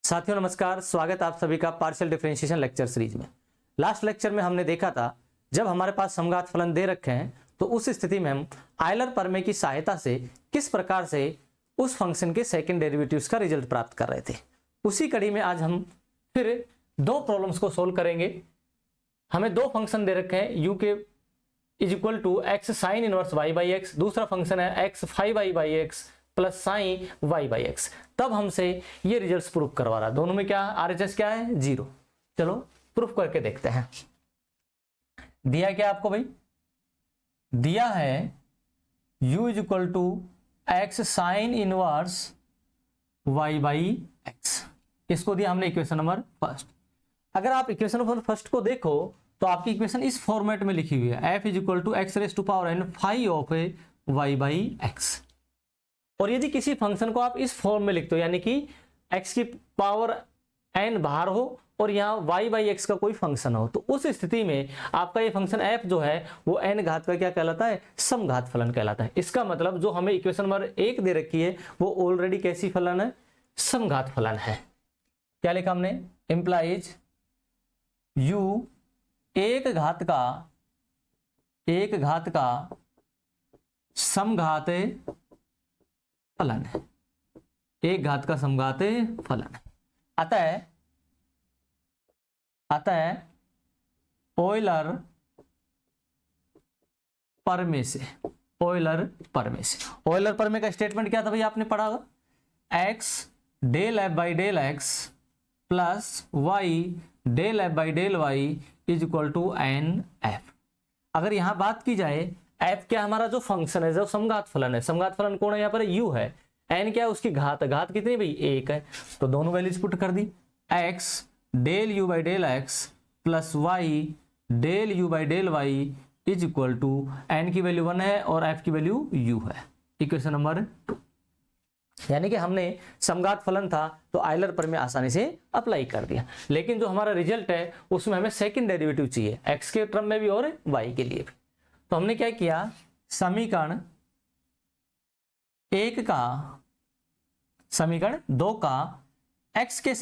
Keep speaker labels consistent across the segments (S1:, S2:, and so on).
S1: साथियों नमस्कार, स्वागत आप सभी का पार्शियल डिफरेंशिएशन लेक्चर सीरीज में। लास्ट लेक्चर में हमने देखा था जब हमारे पास समघात फलन दे रखे हैं तो उस स्थिति में हम आयलर प्रमेय की सहायता से किस प्रकार से उस फंक्शन के सेकंड डेरिवेटिव्स का रिजल्ट प्राप्त कर रहे थे। उसी कड़ी में आज हम फिर दो प्रॉब्लम्स को सोल्व करेंगे। हमें दो फंक्शन दे रखे हैं, यू के is equal to x sine inverse y by x, दूसरा फंक्शन है x phi y by x plus sine y by x. तब हमसे ये रिजल्ट्स प्रूफ करवा रहा है। दोनों में क्या है, आरएचएस क्या है, 0। चलो प्रूफ करके देखते हैं। दिया क्या आपको भाई, दिया है u is equal to x sine inverse y by x. इसको दिया हमने इक्वेशन नंबर फर्स्ट। अगर आप इक्वेशन नंबर फर्स्ट को देखो तो आपकी इक्वेशन इस फॉर्मेट में लिखी हुई है, f is equal to x raise to power n phi of a y by x. और यदि किसी फंक्शन को आप इस फॉर्म में लिखते हो, यानी कि x की पावर n बाहर हो और यहाँ y बाई एक्स का कोई फंक्शन हो, तो उस स्थिति में आपका ये फंक्शन f जो है वो n घात का क्या कहलाता है, समघात फलन कहलाता है। इसका मतलब जो हमें इक्वेशन नंबर 1 दे रखी है वो ऑलरेडी कैसी फलन है, समघात फलन है। क्या लिखा हमने, इंप्लाइज u एक घात का समघात फलन है, एक घात का समघात फलन है। अतः ऑयलर प्रमेय से, ऑयलर प्रमेय का स्टेटमेंट क्या था भाई, आपने पढ़ा होगा, x del f by del x plus y del f by del y is equal to n f. अगर यहां बात की जाए, f क्या हमारा जो फंक्शन है, जो समघात फलन है, समघात फलन कौन है यहाँ पर, u है। n क्या है, उसकी घात कितनी भाई, 1 है। तो दोनों वैल्यूज पुट कर दी, x del u by del x plus y del u by del y is equal to n की वैल्यू 1 है और f की वैल्यू u है। Equation number 2। यानी कि हमने समघात फलन था तो आयलर प्रमेय आसानी से अप्लाई कर दिया। लेकिन जो हमारा रिजल्ट है उसमें हमें सेकंड डेरिवेटिव चाहिए, x के टर्म में भी और y के लिए भी। तो हमने क्या किया, समीकरण 2 का x के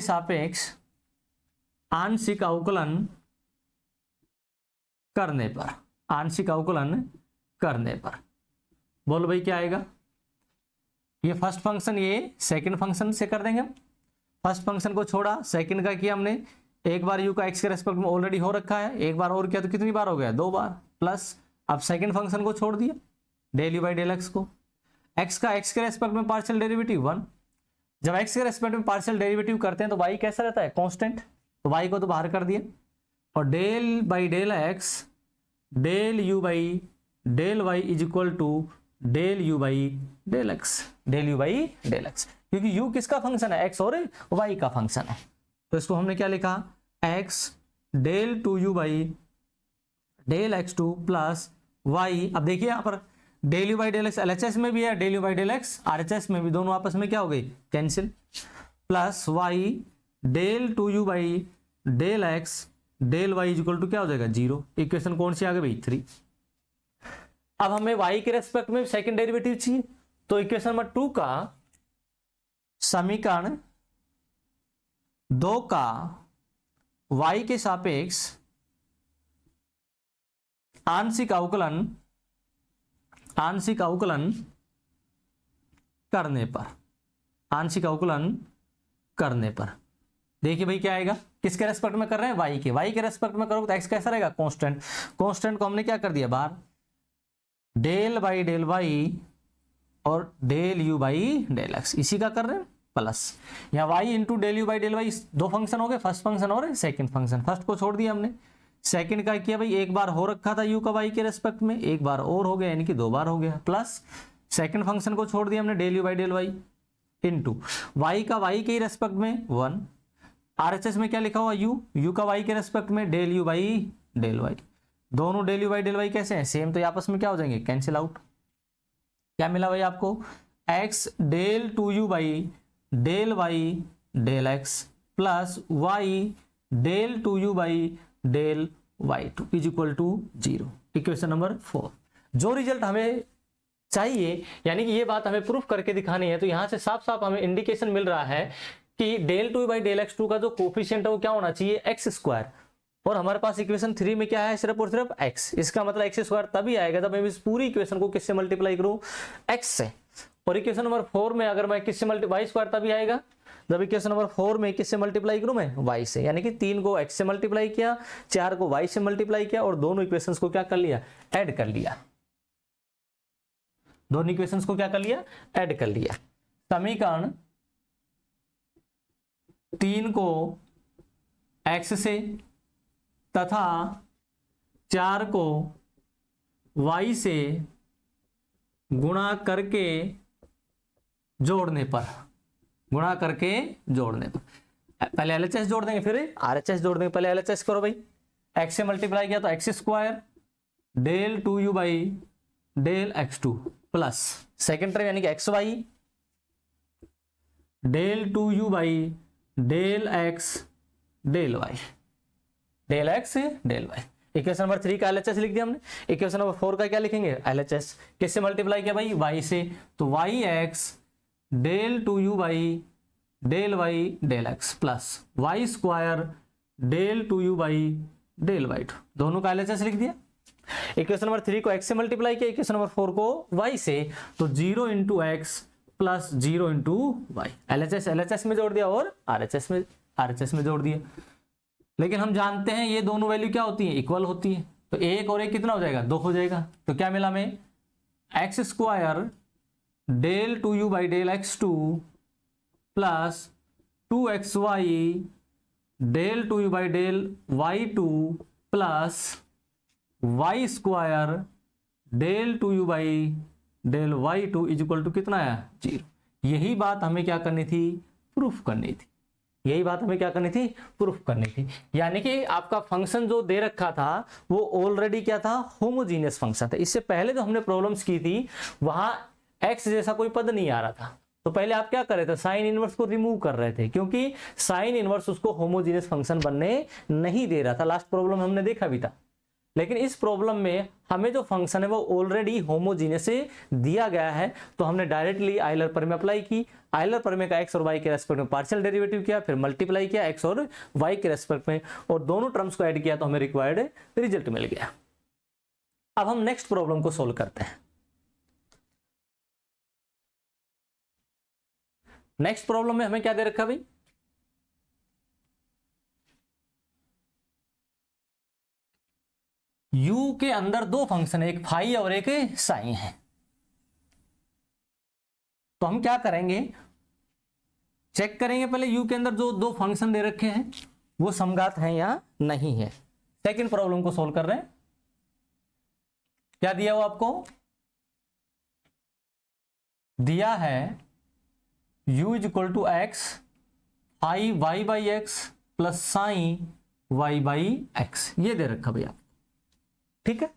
S1: सापेक्ष आंशिक अवकलन करने पर, बोलो भाई क्या आएगा। ये फर्स्ट फंक्शन, ये सेकंड फंक्शन से कर देंगे हम। फर्स्ट फंक्शन को छोड़ा, सेकंड का किया हमने, एक बार u का x के रेस्पेक्ट में ऑलरेडी हो रखा है, एक बार और किया तो कितनी बार हो गया, 2 बार। प्लस अब सेकंड फंक्शन को छोड़ दिया, del u by del x को, x का x के रेस्पेक्ट में पार्शियल डेरिवेटिव 1। जब x के रेस्पेक्ट में पार्शियल डेरिवेटिव करते हैं तो y कैसा रहता है, कांस्टेंट, तो y को तो बाहर कर दिया। और del by del x del u by del y is equal to del u by del x, क्योंकि u किसका फंक्शन है, x और y का फंक्शन है। तो इसको हमने क्या लिखा, x del 2u by del x2 plus y। अब देखिए यहाँ पर del u by del x LHS में भी है, del u by del x RHS में भी, दोनों आपस में क्या हो गई, cancel. Plus y del 2u by del x del y equal to क्या हो जाएगा, 0। इक्वेशन कौन सी आ गई भाई, 3। अब हमें y के रेस्पेक्ट में सेकंड डेरिवेटिव चाहिए, तो इक्वेशन नंबर 2 का समीकरण 2 का y के सापेक्ष आंशिक अवकलन करने पर, देखिए भाई क्या आएगा, किसके रेस्पेक्ट में कर रहे हैं, y के रेस्पेक्ट में करोगे तो x कैसा रहेगा, कांस्टेंट को हमने क्या कर दिया बाहर, डेल बाई डेल y और del u by del x, इसी का कर रहे हैं। प्लस यहाँ y into del u by del y, 2 function हो गए, फर्स्ट फंक्शन और सेकंड फंक्शन। फर्स्ट को छोड़ दिया हमने, सेकंड का किया भाई, एक बार हो रखा था u का y के रेस्पेक्ट में, एक बार और हो गया, यानी कि 2 बार हो गया। प्लस सेकंड फंक्शन को छोड़ दिया हमने, del u by del y into y का y के रेस्पेक्ट में 1, RHS में क्या लिखा हुआ, u का y के रेस्पेक्ट में del u by del y. दोनों del u by del y कैसे हैं, सेम, तो आपस में क्या हो जाएंगे, कैंसिल आउट। क्या मिला भाई आपको, x del 2u by del y del x plus y del 2u by del y2 is equal to 0। Equation number 4। जो रिजल्ट हमें चाहिए, यानी कि ये बात हमें प्रूफ करके दिखानी है। तो यहां से साफ साफ हमें इंडिकेशन मिल रहा है कि del two by del x two का जो कोफिशिएंट है वो क्या होना चाहिए, एक्स स्क्वायर। और हमारे पास इक्वेशन 3 में क्या है, सिर्फ और सिर्फ एक्स। इसका मतलब एक्स स्क्वायर तभी आएगा जब मैं इस पूरी इक्वेशन को किससे मल्टीप्लाई करूं, एक्स से। और इक्वेशन नंबर 4 में अगर मैं किससे वाई स्क्वायर तभी आएगा जब इक्वेशन नंबर 4 में किससे मल्टीप्लाई करूं मैं, वाई से। यानी कि 3 को एक्स से मल्टीप्लाई किया, 4 को वाई से मल्टीप्लाई किया और दोनों इक्वेशंस को क्या कर लिया, ऐड कर लिया। दोनों इक्वेशंस को क्या कर लिया, ऐड कर लिया। समीकरण 3 को x से तथा 4 को y से गुणा करके जोड़ने पर, पहले LHS जोड़ देंगे फिर RHS जोड़ देंगे। पहले LHS करो भाई, x से मल्टीप्लाई किया तो x square del 2u by del x2 plus second term यानी कि x y del 2u by del x del y, del x del y। Equation number 3 का LHS लिख दिया हमने। इक्वेशन नंबर 4 का क्या लिखेंगे, LHS। किससे मल्टीप्लाई किया भाई, y से, तो yx del 2u by del y del x plus y square del 2u by del y2, दोनों का LHS लिख दिया। इक्वेशन नंबर 3 को x से मल्टीप्लाई किया, इक्वेशन नंबर 4 को y से, तो 0 into x plus 0 into y. LHS में जोड़ दिया और RHS में जोड़ दिया। लेकिन हम जानते हैं ये दोनों वैल्यू क्या होती है, इक्वल होती है। तो एक और एक कितना हो जाएगा, 2 हो जाएगा। तो क्या मिला हमें, x square del 2u by del x2 plus 2xy del 2u by del y2 plus y square del 2u by del y2 is equal to कितना है, 0। यही बात हमें क्या करनी थी, प्रूफ करनी थी। यानी कि आपका फंक्शन जो दे रखा था वो ऑलरेडी क्या था, होमोजीनियस फंक्शन था। इससे पहले जो हमने प्रॉब्लम्स की थी वहां x जैसा कोई पद नहीं आ रहा था। तो पहले आप क्या कर रहे थे, साइन इनवर्स को रिमूव कर रहे थे, क्योंकि साइन इनवर्स उसको होमोजीनियस फंक्शन बनने नहीं दे रहा था। लास्ट प्रॉब्लम हमने देखा भी था। लेकिन इस प्रॉब्लम में हमें जो फंक्शन है वो ऑलरेडी होमोजीनियस से दिया गया है। तो हमने डायरेक्टली आयलर प्रमेय अप्लाई की। आयलर प्रमेय का एक्स और वाई के रेस्पेक्ट में पार्शियल डेरिवेटिव किया, फिर मल्टीप्लाई किया एक्स और वाई के रेस्पेक्ट में, और दोनों टर्म्स को ऐड किया तो हमें रिक्वायर्ड रिजल्ट मिल गया। अब हम नेक्स्ट प्रॉब्लम को सोल्व करते हैं। नेक्स्ट प्रॉब्लम में हमें क्या दे रखा भाई, u के अंदर दो फंक्शन है, एक फाई और एक साइन है। तो हम क्या करेंगे, चेक करेंगे पहले u के अंदर जो दो फंक्शन दे रखे हैं वो समघात हैं या नहीं है। सेकंड प्रॉब्लम को सोल्व कर रहे हैं। क्या दिया हुआ आपको, दिया है u is equal to x phi y by x plus sine y by x, ये दे रखा भैया। ठीक है,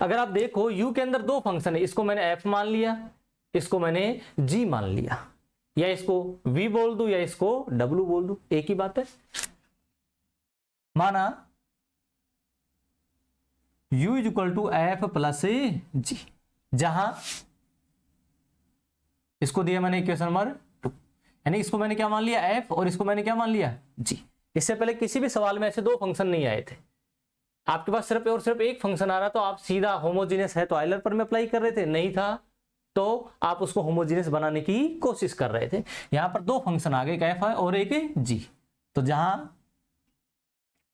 S1: अगर आप देखो u के अंदर दो फंक्शन है, इसको मैंने f मान लिया, इसको मैंने g मान लिया, या इसको v बोल दूं या इसको w बोल दूं, एक ही बात है। माना u is equal to f plus g, जहां इसको दिया मैंने इक्वेशन नंबर 2, यानी इसको मैंने क्या मान लिया f और इसको मैंने क्या मान लिया g। इससे पहले किसी भी सवाल में ऐसे दो फंक्शन नहीं आए थे। आपके पास सिर्फ और सिर्फ एक फंक्शन आ रहा, तो आप सीधा होमोजीनियस है तो आयलर पर में अप्लाई कर रहे थे, नहीं था तो आप उसको होमोजीनियस बनाने की कोशिश कर रहे थे। यहां पर दो फंक्शन आ गए, एक एफ है और एक जी। तो जहां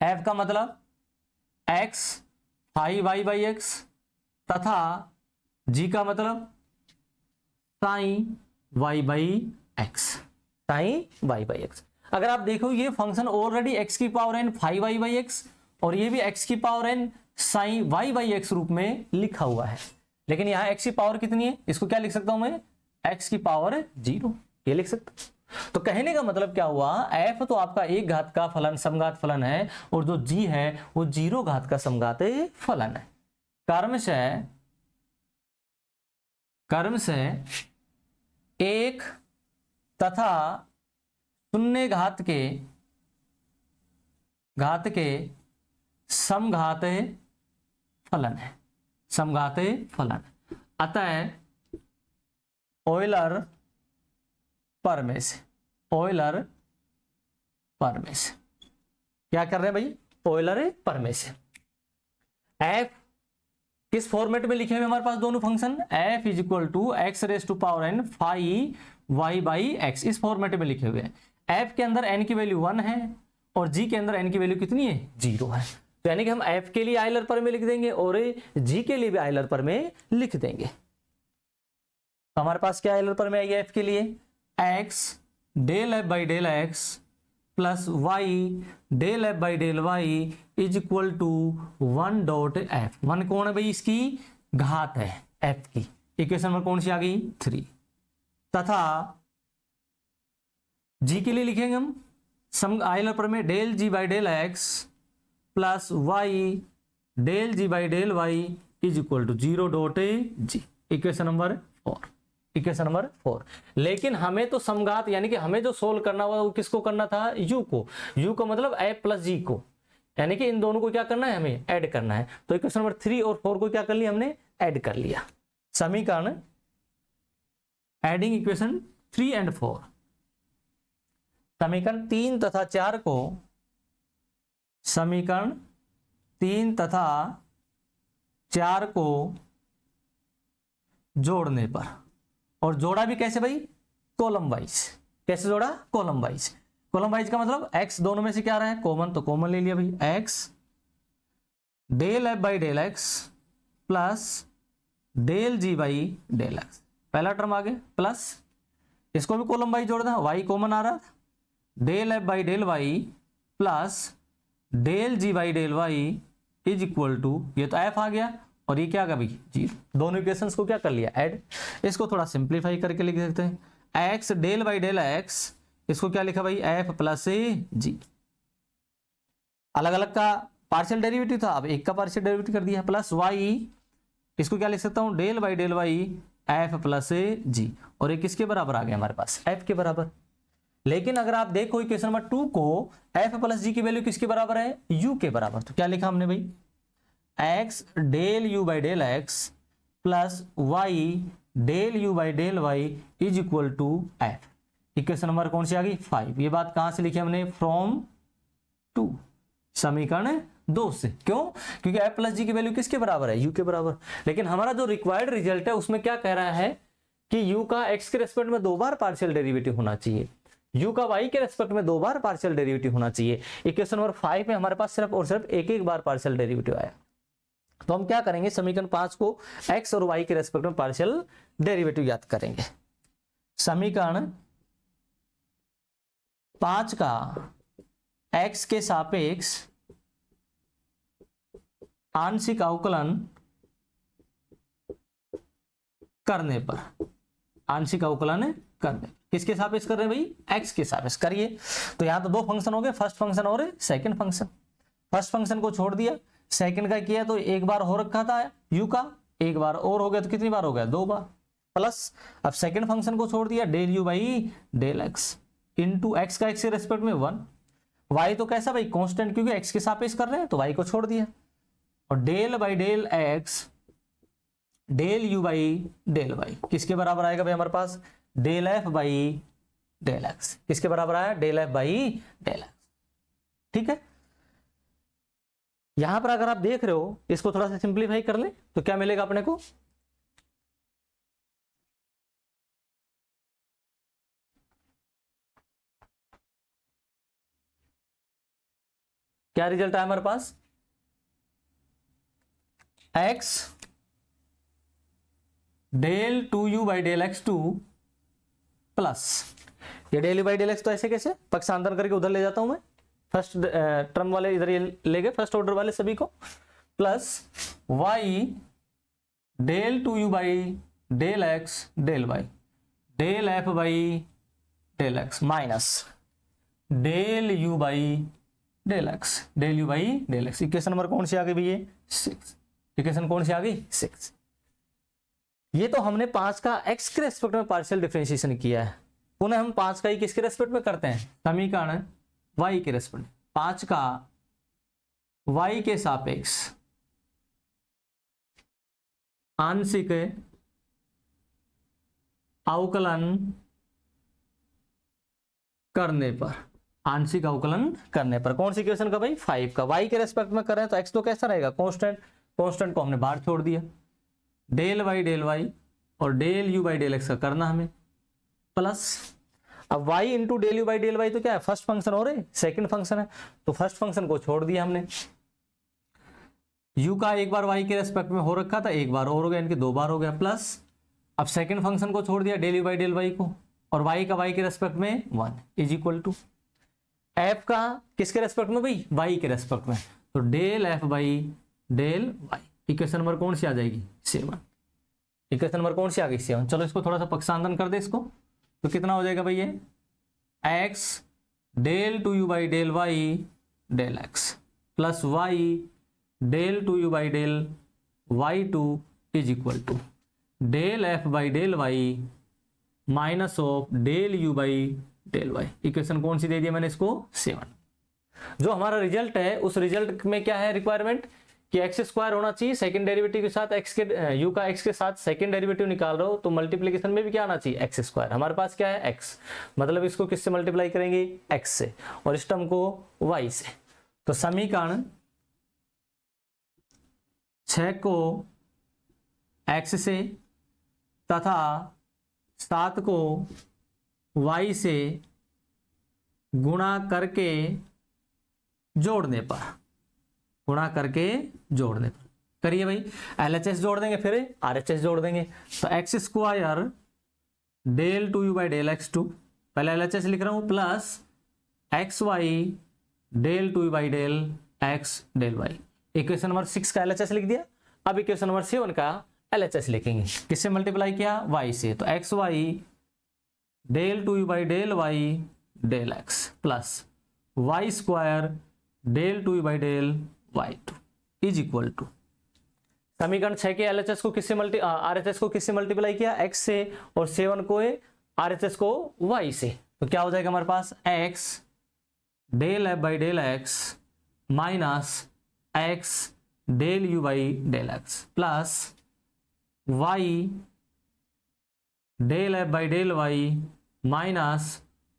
S1: एफ का मतलब x phi y by x तथा जी का मतलब sign y by x, sign y by x. अगर आप देखो ये फंक्शन ऑलरेडी एक्स की power n phi y by x और ये भी x की power n sign y by x रूप में लिखा हुआ है। लेकिन यहाँ x की पावर कितनी है, इसको क्या लिख सकता हूं मैं, x की पावर 0, ये लिख सकता हूं। तो कहने का मतलब क्या हुआ, f तो आपका एक घात का फलन समघात फलन है और जो g है वो 0 घात का समघात फलन है। क्रमशः एक तथा शून्य घात के समघात फलन है, समघात फलन। अतः ऑयलर प्रमेय से, ऑयलर प्रमेय से क्या कर रहे हैं भाई, ऑयलर प्रमेय से। एफ किस फॉर्मेट में लिखे हुए हमारे पास दोनों function, f is equal to x raise to power n phi y by x, इस फॉर्मेट में लिखे हुए हैं। एफ के अंदर एन की वैल्यू 1 है और जी के अंदर एन की वैल्यू कितनी है, 0 है। तो यानी कि हम एफ के लिए आइलर प्रमेय लिख देंगे और जी के लिए भी आइलर प्रमेय लिख देंगे। तो हमारे पास क्या आइलर प्रमेय आई है एफ के लिए, x del f by del x plus y del f by del y is equal to 1 dot f. 1 कौन है भाई, इसकी घात है एफ की। इक्वेशन नंबर कौन सी आ गई, 3। तथा जी के लिए लिखेंगे हम सम आइलर प्रमेय del g by del x plus y del g by del y is equal to 0 dot g. Equation number 4, equation number 4। लेकिन हमें तो समघात यानी कि हमें जो सोल्व करना हुआ वो किसको करना था, यू को। यू का मतलब एफ प्लस जी को, यानी कि इन दोनों को क्या करना है, हमें ऐड करना है। तो इक्वेशन नंबर 3 और 4 को क्या कर लिया हमने, ऐड कर लिया। समीकरण एडिंग इक्वेशन 3 एंड 4, समीकरण 3 तथा 4 को, समीकरण 3 तथा 4 को जोड़ने पर, और जोड़ा भी कैसे भाई, कॉलम वाइज। कैसे जोड़ा, कॉलम वाइज। कॉलम वाइज का मतलब x दोनों में से क्या आ रहा है, कॉमन, तो कॉमन ले लिया भाई। x del f by del x plus del g by del x, पहला टर्म आ गया, प्लस इसको भी कॉलम वाइज जोड़ना, y कॉमन आ रहा, del f by del y plus del g by del y is equal to, ये तो f आ गया और ये क्या आ गया भाई, जी। दोनों इक्वेशंस को क्या कर लिया, ऐड। इसको थोड़ा सिंप्लीफाई करके लिख सकते हैं, x del by del x, इसको क्या लिखा भाई, f प्लस जी। अलग अलग का पार्शियल डेरिवेटिव था, अब एक का पार्शियल डेरिवेटिव कर दिया, प्लस y, इसको क्या लिख सकता हूं, del by del y f plus g. और ये किसके बराबर आ गया हमारे पास, f के बराबर। लेकिन अगर आप देखो इक्वेशन नंबर 2 को, f प्लस जी की वैल्यू किसके बराबर है, u के बराबर। तो क्या लिखा हमने भाई, x del u by del x plus y del u by del y is equal to f। Equation number कौन सी आ गई, 5। ये बात कहां से लिखी हमने, फ्रॉम 2, समीकरण 2 से। क्यों, क्योंकि f प्लस जी की वैल्यू किसके बराबर है, u के बराबर। लेकिन हमारा जो रिक्वायर्ड रिजल्ट है उसमें क्या कह रहा है कि u का x के रेस्पेक्ट में 2 बार पार्शियल डेरिवेटिव होना चाहिए, u का y के रेस्पेक्ट में 2 बार पार्शियल डेरिवेटिव होना चाहिए। इक्वेशन नंबर 5 में हमारे पास सिर्फ और सिर्फ एक बार पार्शियल डेरिवेटिव आया। तो हम क्या करेंगे, समीकरण 5 को x और y के रेस्पेक्ट में पार्शियल डेरिवेटिव याद करेंगे। समीकरण 5 का x के सापेक्ष आंशिक अवकलन करने पर, आंशिक अवकलन करने, किसके सापेक्ष कर रहे हैं भाई, x के सापेक्ष करिए। तो यहां तो 2 फंक्शन हो गए, फर्स्ट फंक्शन और सेकंड फंक्शन। फर्स्ट फंक्शन को छोड़ दिया, सेकंड का किया तो एक बार हो रखा था u का, एक बार और हो गया तो कितनी बार हो गया, 2 बार, प्लस अब सेकंड फंक्शन को छोड़ दिया, del u by del x into x का x के रेस्पेक्ट में 1, y तो कैसा भाई कांस्टेंट, क्योंकि x के सापेक्ष कर रहे हैं तो y को छोड़ दिया, और del by del x del u by del y किसके बराबर आएगा भाई हमारे पास, del f by del x, किसके बराबर आया, del f by del x। ठीक है, यहां पर अगर आप देख रहे हो, इसको थोड़ा सा सिंप्लीफाई कर ले तो क्या मिलेगा अपने को, क्या रिजल्ट आया हमारे पास, x del 2u by del x2 plus, ये del u by del x तो ऐसे कैसे पक्षांतर करके उधर ले जाता हूं मैं, फर्स्ट टर्म वाले इधर ये ले गए, फर्स्ट ऑर्डर वाले सभी को, plus y del 2u by del x del y del f by del x minus del u by del x, del u by del x। Equation number कौन सी आ गई भैया, 6। इक्वेशन कौन सी आ गई, 6। ये तो हमने 5 का x के रेस्पेक्ट में पार्शियल डिफरेंशिएशन किया है। पुनः हम 5 का ही किसके रेस्पेक्ट में करते हैं, समीकरण y के रेस्पेक्ट, 5 का y के सापेक्ष आंशिक अवकलन करने पर, आंशिक अवकलन करने पर, कौन सी इक्वेशन का भाई 5 का, y के रेस्पेक्ट में करें तो x तो कैसा रहेगा कांस्टेंट, कांस्टेंट को हमने बाहर छोड़ दिया, डेल वाई और del u by del x का करना हमें, प्लस अब y into del u by del y तो क्या है फर्स्ट फंक्शन और सेकंड फंक्शन है, तो फर्स्ट फंक्शन को छोड़ दिया हमने, u का एक बार y के रेस्पेक्ट में हो रखा था, एक बार और हो गया, इनके 2 बार हो गया, प्लस अब सेकंड फंक्शन को छोड़ दिया del u by del y को, और y का y के रेस्पेक्ट में 1 इज इक्वल टू f का किसके रेस्पेक्ट में भाई y के रेस्पेक्ट में, तो del f by del y। Equation number कौन सी आ जाएगी 7, इक्वेशन नंबर कौन सी आ गई 7। चलो इसको थोड़ा सा पक्षांतरण कर दे इसको, तो कितना हो जाएगा भाई ये x del two u by del y del x plus y del two u by del y two is equal to del f by del y minus of del u by del y. Equation कौन सी दे दिया मैंने इसको 7। जो हमारा result है उस result में क्या है रिक्वायरमेंट कि एक्स स्क्वायर होना चाहिए, सेकंड डेरिवेटिव के साथ एक्स के यू का एक्स के साथ सेकंड डेरिवेटिव निकाल रहे हो तो मल्टीप्लिकेशन में भी क्या आना चाहिए एक्स स्क्वायर। हमारे पास क्या है एक्स, मतलब इसको किससे मल्टीप्लाई करेंगे एक्स से और इस टर्म को वाई से। तो समीकरण 6 को एक्स से तथा 7 को y से गुणा करके जोड़ने पर, गुणा करके जोड़ने पर करिए भाई, LHS जोड़ देंगे फिर RHS जोड़ देंगे, तो x square del two u by del x two, पहले LHS लिख रहा हूं, plus x y del two u by del x del y. Equation number 6 का LHS लिख दिया। अब इक्वेशन नंबर 7 का LHS लिखेंगे, किससे मल्टीप्लाई किया y से, तो x y del two u by del y del x plus y square del two u by del y two is equal to समीकरण 6 के LHS को किससे RHS को किससे मल्टीप्लाई किया x से और 7 को RHS को y से, तो क्या हो जाएगा हमारे पास x del f by del x minus x del u by del x plus y del f by del y minus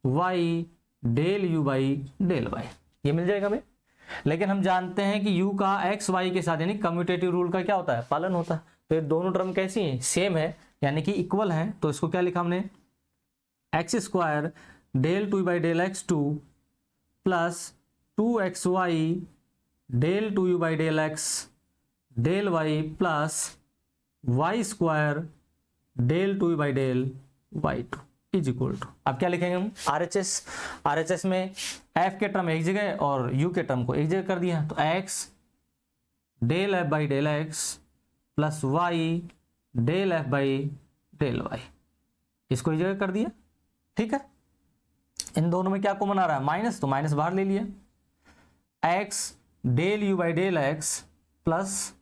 S1: y del u by del y, ये मिल जाएगा हमें। लेकिन हम जानते हैं कि u का x y के साथ यानी कम्यूटेटिव रूल का क्या होता है पालन होता है, तो ये दोनों टर्म कैसी हैं सेम है यानी कि इक्वल है, तो इसको क्या लिखा हमने x square del two by del x two plus 2xy del two u by del x del y plus y square del two by del y two is equal to, अब क्या लिखेंगे हम RHS में f के term एक जगह और u के टर्म को एक जगह कर दिया, तो x del f by del x plus y del f by del y, इसको एक जगह कर दिया। ठीक है, इन दोनों में क्या कॉमन आ रहा है माइनस, तो माइनस बाहर ले लिया, x del u by del x plus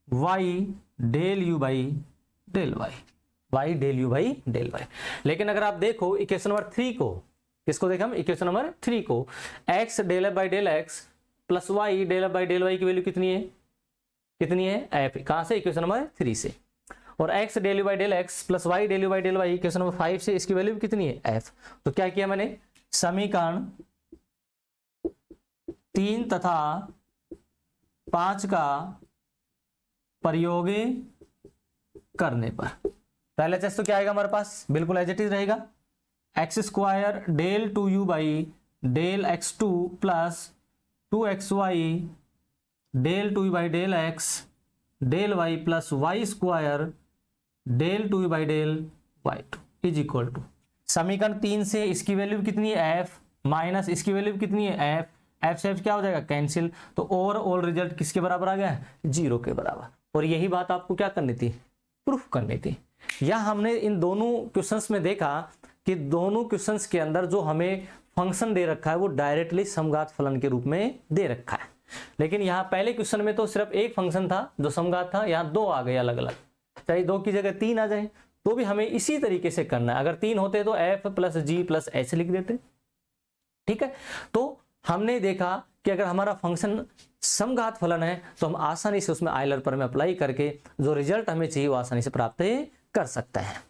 S1: y del u by del y, y del u by del y। लेकिन अगर आप देखो इक्वेशन नंबर 3 को, किसको देखा हम इक्वेशन नंबर 3 को, x del f by del x plus y del f by del y की वैल्यू कितनी है f, कहां से इक्वेशन नंबर 3 से, और x del u by del x plus y del u by del y equation number 5 से, इसकी value कितनी है f। तो क्या किया मैंने समीकरण 3 तथा 5 का प्रयोग करने पर, पहले चीज तो क्या आएगा हमारे पास बिल्कुल एज इट इज रहेगा, x square del two u by del x two plus 2xy del two u by del x del y plus y square del two u by del y two is equal to समीकरण 3 से इसकी value कितनी है f minus इसकी value कितनी है f से f क्या हो जाएगा कैंसिल, तो ओवरऑल रिजल्ट किसके बराबर आ गया 0 के बराबर। और यही बात आपको क्या करनी थी प्रूफ करनी थी। या हमने इन दोनों क्वेश्चंस में देखा कि दोनों क्वेश्चंस के अंदर जो हमें फंक्शन दे रखा है वो डायरेक्टली समघात फलन के रूप में दे रखा है, लेकिन यहाँ पहले क्वेश्चन में तो सिर्फ एक फंक्शन था जो समघात था, यहाँ 2 आ गए अलग अलग, चाहे 2 की जगह 3 आ जाए तो भी हमें इसी तरीके से करना है। अगर 3 होते तो f plus g plus h लिख देते। ठीक है, तो हमने देखा कि अगर हमारा फंक्शन समघात फलन है तो हम आसानी से उसमें आयलर पर में अप्लाई करके जो रिजल्ट हमें चाहिए वो आसानी से प्राप्त कर सकते हैं।